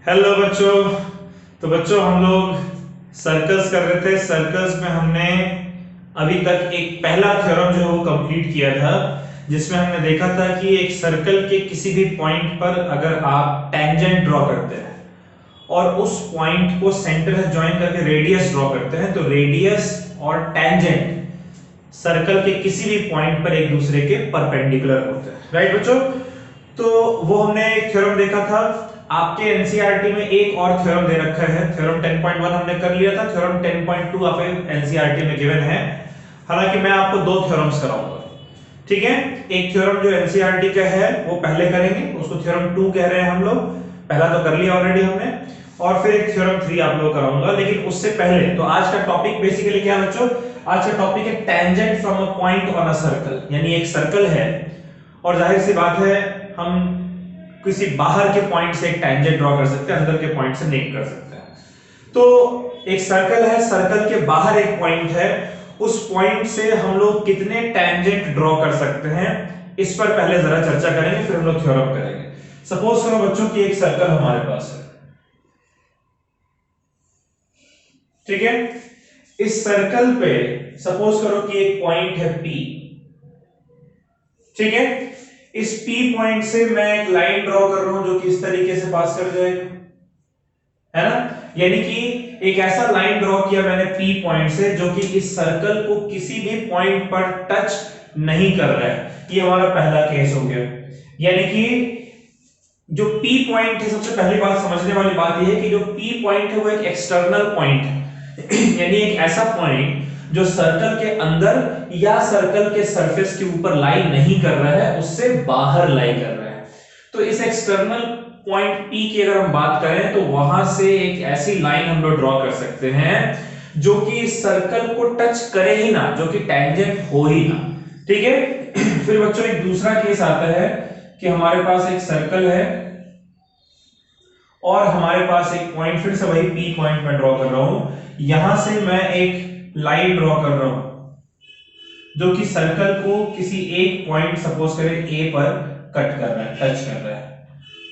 Hello बच्चों। तो बच्चों हम लोग सर्कल्स कर रहे थे। सर्कल्स में हमने अभी तक एक पहला थ्योरम जो है वो कंप्लीट किया था, जिसमें हमने देखा था कि एक सर्कल के किसी भी पॉइंट पर अगर आप टेंजेंट ड्रॉ करते हैं और उस पॉइंट को सेंटर से ज्वाइन करके रेडियस ड्रॉ करते हैं, तो रेडियस और टेंजेंट सर्कल के किसी भी पॉइंट पर एक दूसरे के परपेंडिकुलर होते हैं। राइट बच्चों? तो वो हमने एक थ्योरम देखा था। आपके एनसीईआरटी में एक और थ्योरम दे रखा है, थ्योरम 10.1 हमने कर लिया था, थ्योरम 10.2 आपके एनसीईआरटी में गिवन है। हालांकि मैं आपको दो थ्योरम्स कराऊंगा, ठीक है। एक थ्योरम जो एनसीईआरटी का है वो पहले करेंगे, उसको थ्योरम 2 कह रहे हैं हम लोग, पहला तो कर लिया ऑलरेडी हमने, और फिर एक थ्योरम 3 आप लोग कराऊंगा। लेकिन उससे पहले तो आज का टॉपिक बेसिकली क्या है बच्चों? आज का टॉपिक है tangent from a point on a circle. यानी एक सर्कल है और जाहिर सी बात है हम किसी बाहर के पॉइंट से एक टेंजेंट ड्रॉ कर सकते हैं, अंदर के पॉइंट से नहीं कर सकते हैं। तो एक सर्कल है, सर्कल के बाहर एक पॉइंट है, उस पॉइंट से हम लोग कितने टेंजेंट ड्रॉ कर सकते हैं, इस पर पहले जरा चर्चा करेंगे, फिर हम लोग थ्योरम करेंगे। सपोज करो बच्चों कि एक सर्कल हमारे पास है, ठीक है। इस सर्कल पे सपोज करो कि एक पॉइंट है P, ठीक है। इस P पॉइंट से मैं एक लाइन ड्रॉ कर रहा हूं जो कि इस तरीके से पास कर जाएगा, है ना। यानी कि एक ऐसा लाइन ड्रॉ किया मैंने P पॉइंट से जो कि इस सर्कल को किसी भी पॉइंट पर टच नहीं कर रहा है। ये हमारा पहला केस हो गया। यानी कि जो P पॉइंट है, सबसे पहली बात समझने वाली बात यह है कि जो P पॉइंट है वो एक एक्सटर्नल पॉइंट है। यानी एक ऐसा पॉइंट जो सर्कल के अंदर या सर्कल के सरफेस के ऊपर लाई नहीं कर रहा है, उससे बाहर लाई कर रहा है। तो इस एक्सटर्नल पॉइंट P की अगर हम बात करें तो वहां से एक ऐसी लाइन हम लोग ड्रॉ कर सकते हैं जो कि इस सर्कल को टच करे ही ना, जो कि टेंजेंट हो ही ना, ठीक है। फिर बच्चों एक दूसरा केस आता है कि हमारे पास एक सर्कल है और हमारे पास एक पॉइंट, फिर से वही P पॉइंट में ड्रॉ कर रहा हूं। यहां से मैं एक लाइन ड्रॉ कर रहा हूं जो कि सर्कल को किसी एक पॉइंट सपोज करें A पर कट कर रहा है, टच कर रहा है,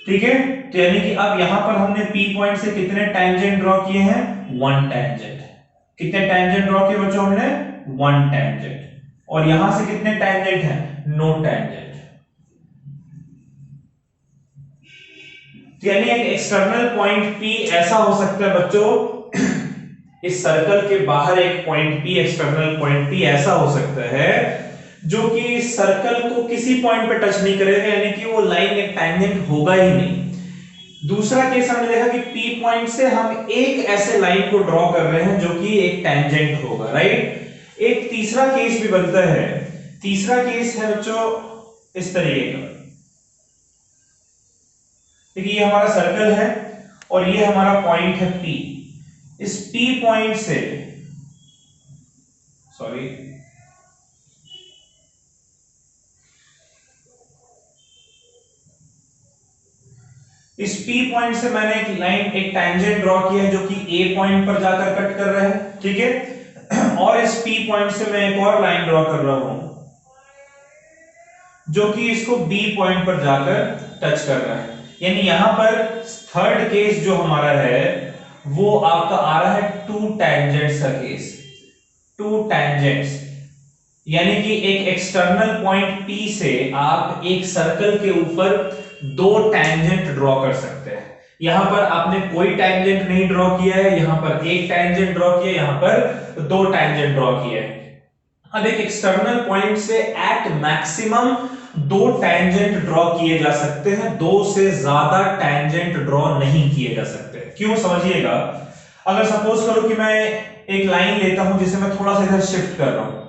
ठीक है। तो यानी कि अब यहां पर हमने P पॉइंट से कितने टेंजेंट ड्रॉ किए हैं? 1 टेंजेंट। कितने टेंजेंट ड्रॉ किए बच्चों हमने? 1 टेंजेंट। और यहां से कितने टेंजेंट हैं? No tangent. यानी एक एक्सटर्नल पॉइंट P ऐसा हो सकता है बच्चों, इस सर्कल के बाहर एक point P, external point P ऐसा हो सकता है जो कि सर्कल को किसी पॉइंट पे टच नहीं करेगा, यानी कि वो लाइन एक टेंजेंट होगा ही नहीं। दूसरा केस हमने देखा कि P पॉइंट से हम एक ऐसे लाइन को ड्रॉ कर रहे हैं जो कि एक टेंजेंट होगा, राइट। एक तीसरा केस भी बनता है। तीसरा केस है बच्चों इस तरीके का, देखिए ये हमारा सर्कल है और ये हमारा पॉइंट है P। इस P पॉइंट से, सॉरी, इस P पॉइंट से मैंने एक लाइन, एक टेंजेंट ड्रॉ किया है जो कि A पॉइंट पर जाकर कट कर रहा है, ठीक है। और इस P पॉइंट से मैं एक और लाइन ड्रॉ कर रहा हूं जो कि इसको B पॉइंट पर जाकर टच कर रहा है। यानी यहां पर थर्ड केस जो हमारा है वो आपका आ रहा है टू टेंजेंट्स का केस। टू टेंजेंट्स यानी कि एक एक्सटर्नल पॉइंट P से आप एक सर्कल के ऊपर दो टेंजेंट ड्रॉ कर सकते हैं। यहां पर आपने कोई टेंजेंट नहीं ड्रॉ किया है, यहां पर एक टेंजेंट ड्रॉ किया, यहां पर दो टेंजेंट ड्रॉ किया है। अब एक एक्सटर्नल पॉइंट से एट मैक्सिमम दो टेंजेंट ड्रॉ किए जा सकते हैं, दो से ज्यादा टेंजेंट ड्रॉ नहीं किए जा सकते। क्यों, समझिएगा। अगर सपोज करो कि मैं एक लाइन लेता हूं जिसे मैं थोड़ा सा इधर शिफ्ट कर रहा हूं,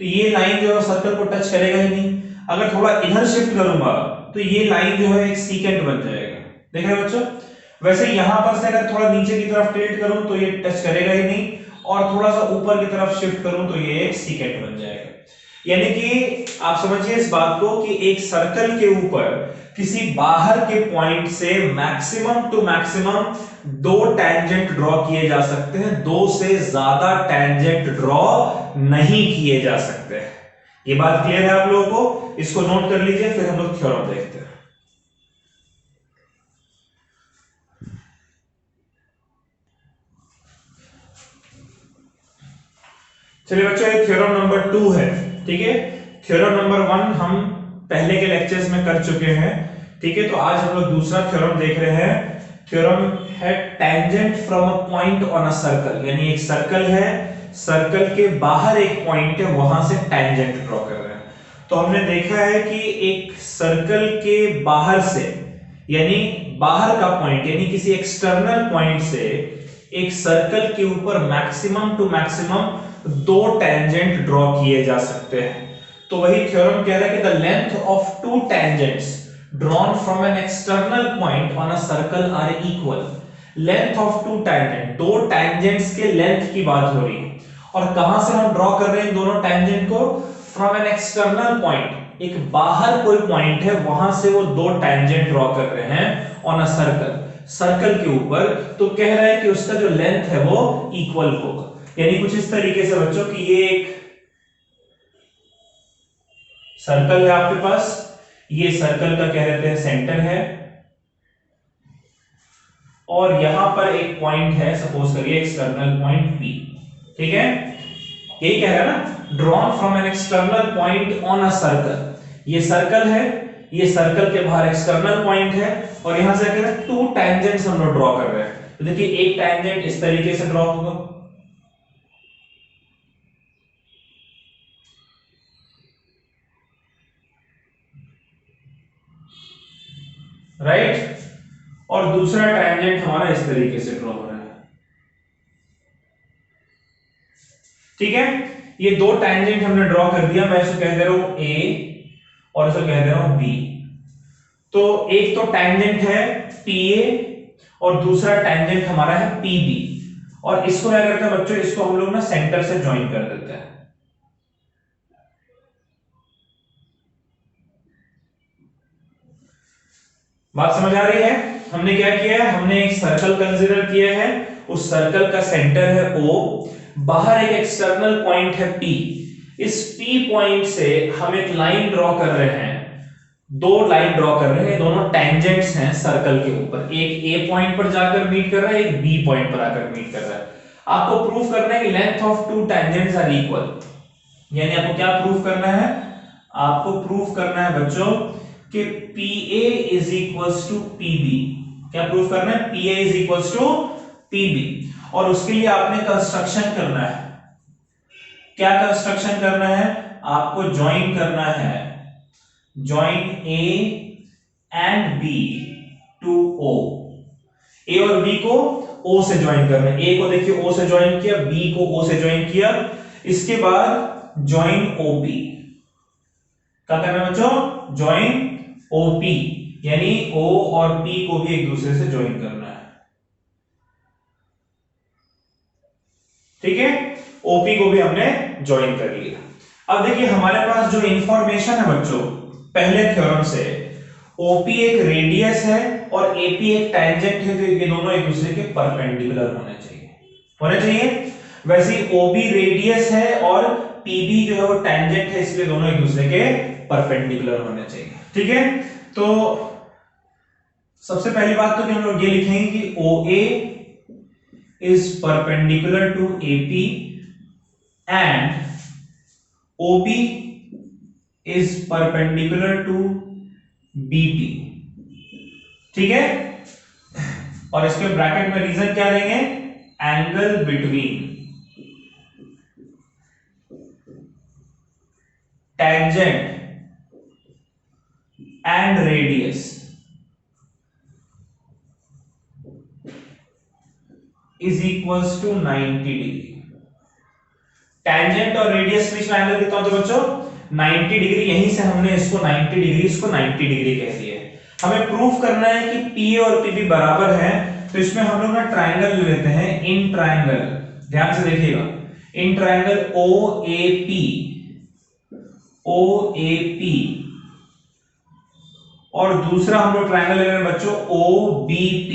तो ये लाइन जो है सर्कल को टच करेगा ही नहीं। अगर थोड़ा इधर शिफ्ट करूंगा तो ये लाइन जो है एक सीकेंट बन जाएगा, देख रहे हैं बच्चों। वैसे यहां पर से अगर थोड़ा नीचे की तरफ टिल्ट करूं तो ये टच करेगा ही नहीं, और थोड़ा सा ऊपर की तरफ शिफ्ट करूं तो ये एक सीकेंट बन जाएगा। यानी कि आप समझिए इस बात को कि एक सर्कल के ऊपर किसी बाहर के पॉइंट से मैक्सिमम टू मैक्सिमम दो टेंजेंट ड्रॉ किए जा सकते हैं, दो से ज्यादा टेंजेंट ड्रॉ नहीं किए जा सकते। ये बात क्लियर है आप लोगों को? इसको नोट कर लीजिए, फिर हम लोग थ्योरम देखते हैं। चलिए बच्चों, ये थ्योरम नंबर 2 है। ठीक है, थ्योरम नंबर 1 हम पहले के लेक्चर्स में कर चुके हैं। ठीक है, तो आज हम लोग दूसरा थ्योरम देख रहे हैं। थ्योरम है tangent from a point on a circle, यानी एक सर्कल है, सर्कल के बाहर एक पॉइंट है, वहां से टेंजेंट ड्रॉ कर रहे हैं। तो हमने देखा है कि एक सर्कल के बाहर से, यानी बाहर का पॉइंट, यानी किसी एक्सटर्नल पॉइंट से एक सर्कल के ऊपर maximum two maximum 2 tangent draw किए जा सकते हैं। तो वही थ्योरम कह रहा है कि the length of 2 tangents drawn from an external point on a circle are equal. Length of 2 tangent, 2 tangents के लेंथ की बात हो रही है। और कहां से हम ड्रॉ कर रहे हैं दोनों टेंजेंट को? फ्रॉम एन एक्सटर्नल पॉइंट, एक बाहर कोई पॉइंट है, वहां से वो 2 टेंजेंट ड्रॉ कर रहे हैं ऑन अ सर्कल, सर्कल के ऊपर। तो कह रहा है कि उसका जो लेंथ है वो इक्वल होगा, यानी कुछ इस तरीके से बच्चों कि ये एक सर्कल है आपके पास, ये सर्कल का कह रहे हैं सेंटर है, और यहां पर एक पॉइंट है, सपोज करिए एक्सटर्नल पॉइंट P। ठीक है, यही कह रहा है ना, drawn from an external point on a circle. ये सर्कल है, ये सर्कल के बाहर एक्सटर्नल पॉइंट है, और यहां से कह रहे हैं 2 टेंजेंट्स हम लोग ड्रॉ कर रहे हैं। तो देखिए एक टेंजेंट इस तरीके से ड्रॉ होगा, राइट, और दूसरा टेंजेंट हमारा इस तरीके से ड्रॉ हो रहा है। ठीक है, ये 2 टेंजेंट हमने ड्रॉ कर दिया, मैं इसको कह दे रहा हूं A और इसको कह दे रहा हूं B। तो एक तो टेंजेंट है PA और दूसरा टेंजेंट हमारा है PB, और इसको क्या करते हैं बच्चों, इसको हम लोग ना सेंटर से ज्वाइन कर देते हैं। बात समझ आ रही है? हमने क्या किया है, हमने एक सर्कल कंसीडर किया है, उस सर्कल का सेंटर है O, बाहर एक एक्सटर्नल पॉइंट है P। इस P पॉइंट से हम एक लाइन ड्रॉ कर रहे हैं, 2 लाइन ड्रॉ कर रहे हैं, दोनों टेंजेंट्स हैं सर्कल के ऊपर, एक A पॉइंट पर जाकर मीट कर रहा है, एक B पॉइंट पर आकर मीट कर रहा है। आपको प्रूफ करना है कि length of 2 tangents are equal, यानी आपको क्या प्रूफ करना है, आपको प्रूफ करना है बच्चों कि PA is equals to PB। क्या प्रूफ करना है? PA is equals to PB, और उसके लिए आपने कंस्ट्रक्शन करना है। क्या कंस्ट्रक्शन करना है? आपको ज्वाइन करना है, join A and B to O। A और B को O से ज्वाइन करना है। A को देखिए O से ज्वाइन किया, B को O से ज्वाइन किया, इसके बाद ज्वाइन OP। क्या करना है बच्चों? ज्वाइन OP, यानी O और P को भी एक दूसरे से ज्वाइन करना है। ठीक है, OP को भी हमने ज्वाइन कर लिया। अब देखिए हमारे पास जो इंफॉर्मेशन है बच्चों पहले थ्योरम से, OP एक रेडियस है और AP एक टेंजेंट है, तो ये दोनों एक दूसरे के परपेंडिकुलर होने चाहिए। वैसे ही OB रेडियस है और PB जो है वो टेंजेंट है, इसलिए दोनों एक दूसरे के परपेंडिकुलर होने चाहिए। ठीक है, तो सबसे पहली बात तो कि हम लोग ये लिखेंगे कि OA is perpendicular to AP and OB is perpendicular to BP। ठीक है, और इसके ब्रैकेट में रीजन क्या लेंगे? Angle between tangent and radius is equals to 90 degree. Tangent और रेडियस के बीच में एंगल कितना होता है बच्चों? 90 डिग्री। यहीं से हमने इसको 90 डिग्री, इसको 90 डिग्री कह दिया है। हमें प्रूफ करना है कि PA और PB बराबर हैं, तो इसमें हम लोग ना ट्रायंगल ले लेते हैं, इन ट्रायंगल। ध्यान से देखिएगा, इन ट्रायंगल OAP और दूसरा हम लोग ट्रायंगल ले रहे हैं बच्चों OBP।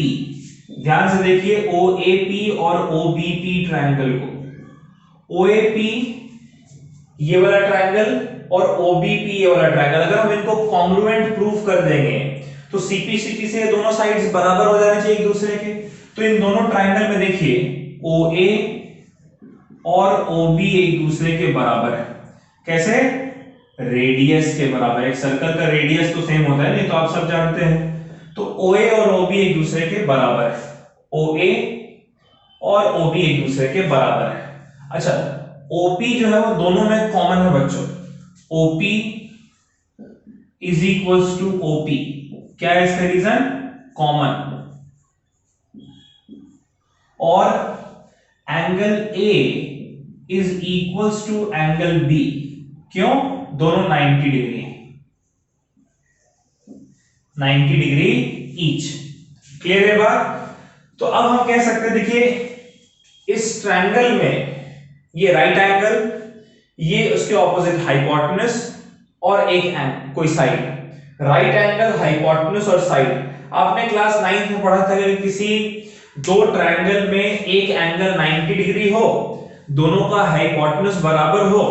ध्यान से देखिए OAP और OBP ट्रायंगल को, OAP ये वाला ट्रायंगल और OBP ये वाला ट्रायंगल, अगर हम इनको कॉन्ग्रुएंट प्रूफ कर देंगे तो CP से दोनों साइड्स बराबर हो जाने चाहिए एक दूसरे के। तो इन दोनों ट्रायंगल में देखिए OA और OB एक दूसरे के बराबर है। कैसे? रेडियस के बराबर। एक सर्कल का रेडियस तो सेम होता है, नहीं तो आप सब जानते हैं। तो OA और OB एक दूसरे के बराबर है। OA और OB एक दूसरे के बराबर है। अच्छा, OP जो है वो दोनों में कॉमन है बच्चों। OP is equals to OP। क्या है इसका रीजन? कॉमन। और angle A is equals to angle B। क्यों? दोनों 90 डिग्री हैं, 90 डिग्री ईच। क्लियर है बात? तो अब हम कह सकते हैं, देखिए इस ट्रायंगल में ये राइट एंगल, ये उसके ऑपोजिट हाइपोटेन्यूस और एक कोई साइड। राइट एंगल, हाइपोटेन्यूस और साइड। आपने क्लास 9th में पढ़ा था कि किसी दो ट्रायंगल में एक एंगल 90 डिग्री हो, दोनों का हाइपोटेन्यूस बराबर हो,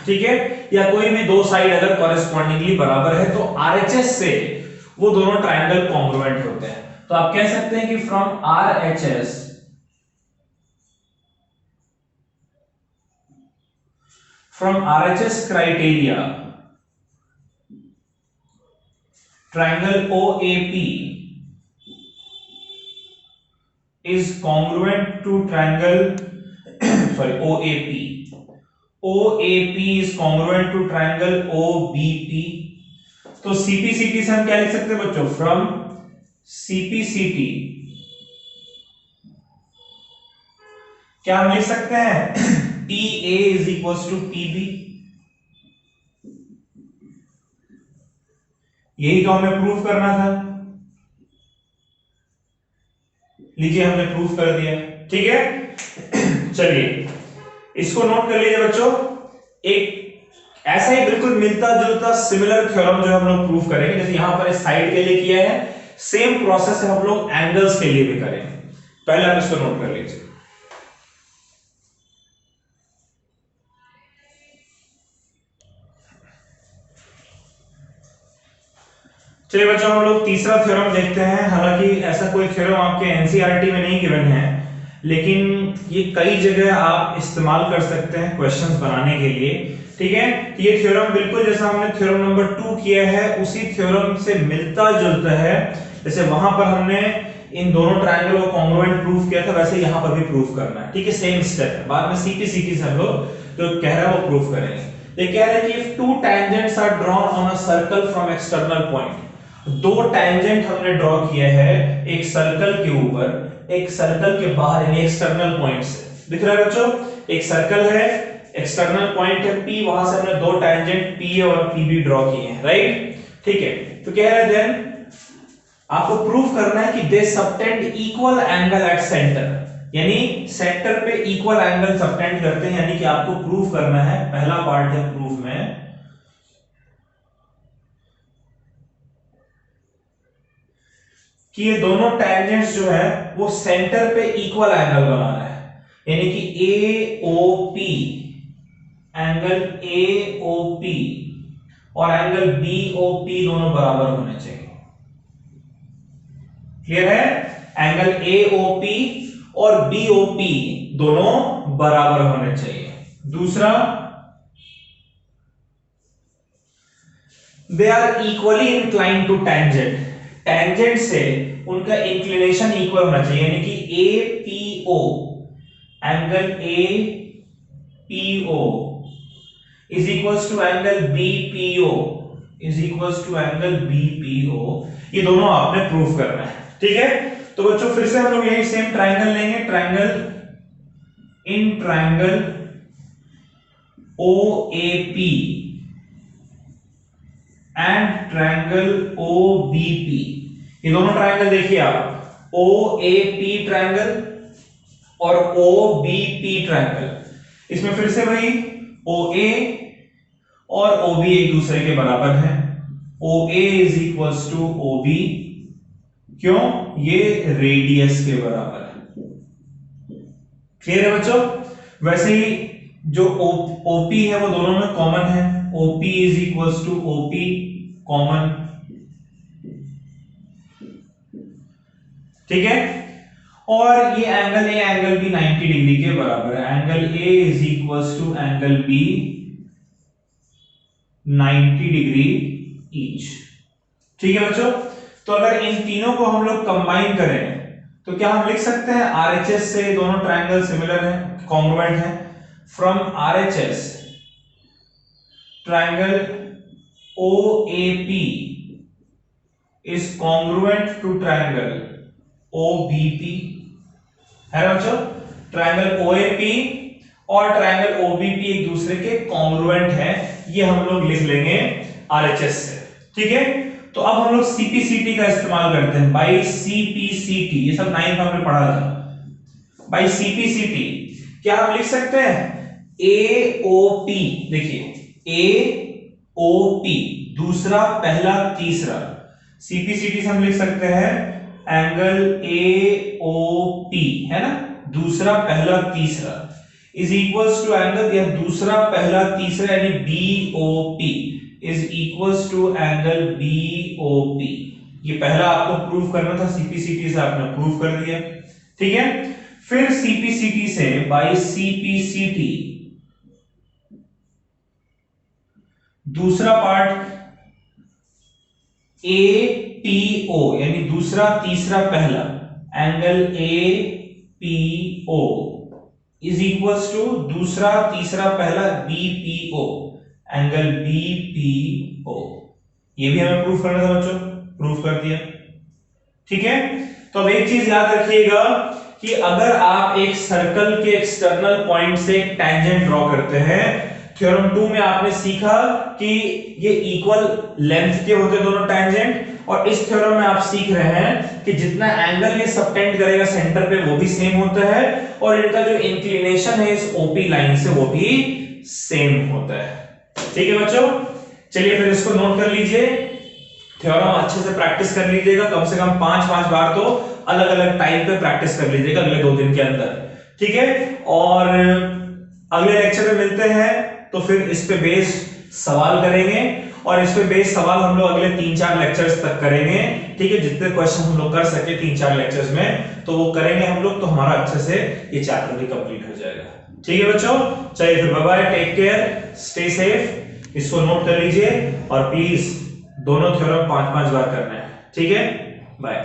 ठीक है, या कोई भी दो साइड अगर कॉरेस्पॉन्डिंगली बराबर है, तो RHS से वो दोनों ट्रायंगल कॉन्ग्रुएंट होते हैं। तो आप कह सकते हैं कि from RHS criteria, triangle OAP is congruent to triangle OAP is congruent to triangle OBP। तो CPCT से हम क्या लिख सकते हैं बच्चों? फ्रॉम CPCT क्या हम लिख सकते हैं? PA is equals to PB। यही तो हमें प्रूफ करना था। लीजिए, हमने प्रूफ कर दिया, ठीक है। चलिए इसको नोट कर लीजिए बच्चों। एक ऐसा ही बिल्कुल मिलता जुलता सिमिलर थ्योरम जो हम लोग प्रूफ करेंगे, जैसे यहां पर इस साइड के लिए किया है, सेम प्रोसेस हम लोग एंगल्स के लिए भी करेंगे। पहले आप इसको नोट कर लीजिए। चलिए बच्चों, हम लोग तीसरा थ्योरम देखते हैं। हालांकि ऐसा कोई थ्योरम आपके एनसीईआरटी में नहीं गिवन है, लेकिन ये कई जगह आप इस्तेमाल कर सकते हैं क्वेश्चंस बनाने के लिए, ठीक है। ये थ्योरम बिल्कुल जैसा हमने थ्योरम नंबर 2 किया है, उसी थ्योरम से मिलता जुलता है। जैसे वहां पर हमने इन दोनों ट्रायंगल को कॉन्ग्रुएंट प्रूफ किया था, वैसे यहां पर भी प्रूफ करना है, ठीक है। सेम स्टेप है। बाद में सीपीसीटी से हम लोग जो कह रहे हैं वो प्रूफ करेंगे। ये कह रहे हैं कि if two tangents are drawn on a circle from external point, दो टेंजेंट हमने ड्रॉ किया है एक सर्कल के ऊपर, एक सर्कल के बाहर यानी एक्सटर्नल पॉइंट से। दिख रहा है बच्चों? एक सर्कल है, एक्सटर्नल पॉइंट है P, वहां से हमने दो टेंजेंट PA और PB ड्रॉ किए हैं, राइट, ठीक है। तो कह रहे हैं देन आपको प्रूफ करना है कि they subtend equal angle at centre, यानी सेंटर पे इक्वल एंगल सबटेंड करते हैं। यानी कि आपको प्रूफ करना है, पहला पार्ट है प्रूफ में कि ये दोनों टेंजेंट्स जो है वो सेंटर पे इक्वल एंगल बना रहे हैं, यानी कि AOP, एंगल AOP और एंगल BOP दोनों बराबर होने चाहिए। क्लियर है? एंगल AOP और BOP दोनों बराबर होने चाहिए। दूसरा, they are equally inclined to tangent, tangent से उनका इंक्लिनेशन इक्वल होना चाहिए, यानी कि APO, angle APO is equals to angle BPO is equals to angle BPO। ये दोनों आपने प्रूफ करना है, ठीक है। तो बच्चों फिर से हम लोग यही सेम ट्रायंगल लेंगे, triangle OAP and triangle OBP। ये दोनों ट्रायंगल देखिए आप, OAP ट्रायंगल और OBP ट्रायंगल। इसमें फिर से वही OA और OB एक दूसरे के बराबर हैं। OA is equals to OB, क्यों? ये रेडियस के बराबर है। क्लियर है बच्चों? वैसे ही जो OP है वो दोनों में कॉमन है, OP is equals to OP common, ठीक है। और ये angle A angle B 90 degree के बराबर है। Angle A is equals to angle B 90 degree each. ठीक है बच्चों, तो अगर इन तीनों को हम लोग कंबाइन करें तो क्या हम लिख सकते हैं RHS से दोनों ट्रायंगल सिमिलर हैं, कॉन्ग्रुएंट हैं। From RHS triangle OAP is congruent to triangle OBP, है ना बच्चों। ट्रायंगल OAP और ट्रायंगल OBP एक दूसरे के कॉन्ग्रुएंट है, ये हम लोग लिख लेंगे RHS से। ठीक है, तो अब हम लोग CPCT का इस्तेमाल करते हैं। बाई CPCT, ये सब 9th में हमने पढ़ा था। बाई CPCT क्या हम लिख सकते हैं AOP, देखिए AOP दूसरा पहला तीसरा, CPCT से हम लिख सकते हैं एंगल AOP, है ना, दूसरा पहला तीसरा इज इक्वल्स टू एंगल, या दूसरा पहला तीसरा यानी BOP is equals to angle BOP। ये पहला आपको प्रूव करना था, CPCT से आपने प्रूव कर दिया। ठीक है, फिर CPCT से बाय CPCT दूसरा पार्ट APO यानी दूसरा तीसरा पहला angle APO is equals to दूसरा तीसरा पहला BPO एंगल BPO। ये भी हमें प्रूफ करना था बच्चों, प्रूफ कर दिया। ठीक है, तो अब एक चीज याद रखिएगा कि अगर आप एक सर्कल के एक्सटर्नल पॉइंट से एक टेंजेंट ड्रॉ करते हैं, थ्योरम 2 में आपने सीखा कि ये इक्वल लेंथ के होते दोनों टेंजेंट, और इस थ्योरम में आप सीख रहे हैं कि जितना एंगल ये सबटेंड करेगा सेंटर पे वो भी सेम होता है, और इनका जो इंक्लिनेशन है इस OP लाइन से वो भी सेम होता है। ठीक है बच्चों, चलिए फिर इसको नोट कर लीजिए, थ्योरम अच्छे से प्रैक्टिस कर लीजिएगा, कम से कम 5-5 बार तो अलग अलग टाइम पे प्रैक्टिस कर लीजिएगा अगले 2 दिन के अंदर। ठीक है, और अगले लेक्चर में मिलते हैं तो फिर इस पे बेस्ड सवाल करेंगे, और इस पे बेस्ड सवाल हम लोग अगले 3-4 लेक्चर्स तक करेंगे। ठीक है, जितने क्वेश्चन हम लोग कर सके 3-4 लेक्चर्स में तो वो करेंगे हम लोग, तो हमारा अच्छे से ये चैप्टर भी कंप्लीट हो जाएगा। ठीक है बच्चों, चलिए फिर bye bye, take care, stay safe. इसको नोट कर लीजिए और प्लीज दोनों थ्योरम 5-5 बार करना है। ठीक है, बाय।